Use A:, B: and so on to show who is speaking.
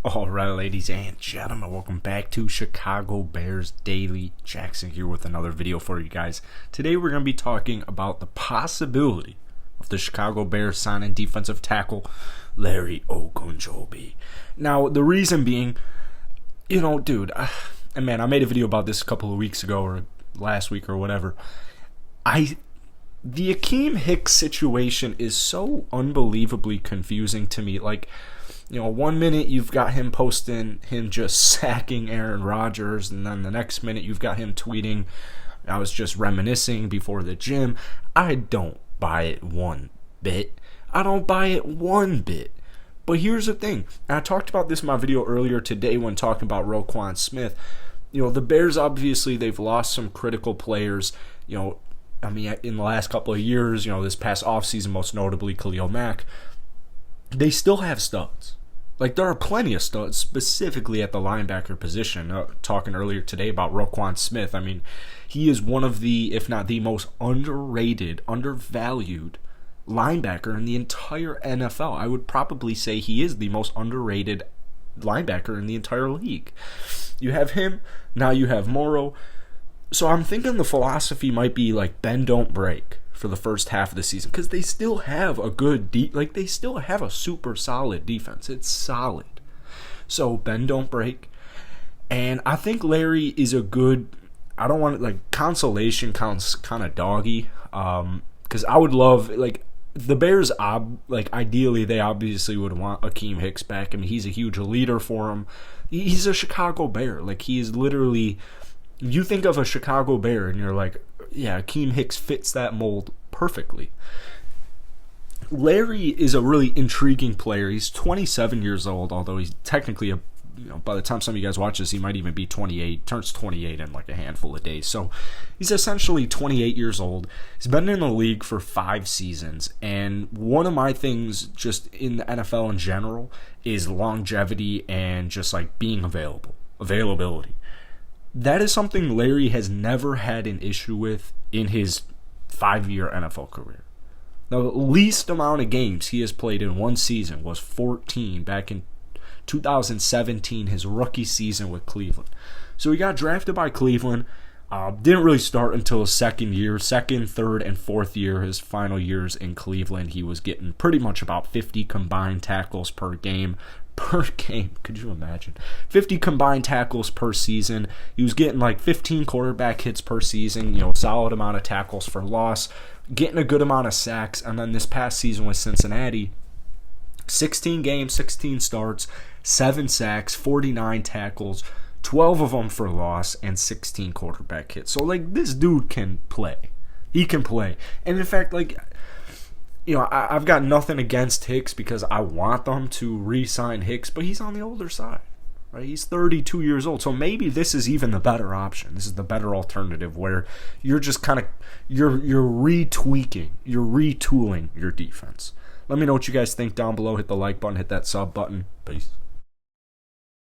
A: Alright, ladies and gentlemen, welcome back to Chicago Bears Daily. Jackson here with another video for you guys. Today we're going to be talking about the possibility of the Chicago Bears signing defensive tackle Larry Ogunjobi. Now, the reason being, dude, I made a video about this a couple of weeks ago or last week or whatever. The Akeem Hicks situation is so unbelievably confusing to me. One minute you've got him posting him just sacking Aaron Rodgers, and then the next minute you've got him tweeting, I was just reminiscing before the gym. I don't buy it one bit. But here's the thing. And I talked about this in my video earlier today when talking about Roquan Smith. The Bears, obviously, they've lost some critical players, in the last couple of years, this past offseason, most notably Khalil Mack. They still have studs. There are plenty of studs, specifically at the linebacker position. Talking earlier today about Roquan Smith. He is one of the, if not the most underrated, undervalued linebacker in the entire NFL. I would probably say he is the most underrated linebacker in the entire league. You have him, now you have Morrow. So I'm thinking the philosophy might be bend, don't break for the first half of the season, because they still have a good they still have a super solid defense. It's solid. So bend, don't break. And I think Larry is a good, I don't want consolation counts kind of doggy, because I would love, the Bears, ideally they obviously would want Akeem Hicks back. He's a huge leader for him. He's a Chicago Bear. He is literally, you think of a Chicago Bear and you're like, yeah, Akeem Hicks fits that mold perfectly. Larry is a really intriguing player. He's 27 years old, although he's technically by the time some of you guys watch this, he might even be 28. Turns 28 in a handful of days. So he's essentially 28 years old. He's been in the league for 5 seasons. And one of my things just in the NFL in general is longevity and just being availability. That is something Larry has never had an issue with in his 5-year NFL career. The least amount of games he has played in one season was 14 back in 2017, his rookie season with Cleveland. So he got drafted by Cleveland. Didn't really start until his second, third, and fourth year, his final years in Cleveland. He was getting pretty much about 50 combined tackles per game. Could you imagine? 50 combined tackles per season. He was getting 15 quarterback hits per season, solid amount of tackles for loss, getting a good amount of sacks. And then this past season with Cincinnati, 16 games, 16 starts, 7 sacks, 49 tackles, 12 of them for loss, and 16 quarterback hits. So, this dude can play. He can play. And in fact, I've got nothing against Hicks because I want them to re-sign Hicks, but he's on the older side, right? He's 32 years old, so maybe this is even the better option. This is the better alternative where you're just you're retweaking, you're retooling your defense. Let me know what you guys think down below. Hit the like button, hit that sub button. Peace.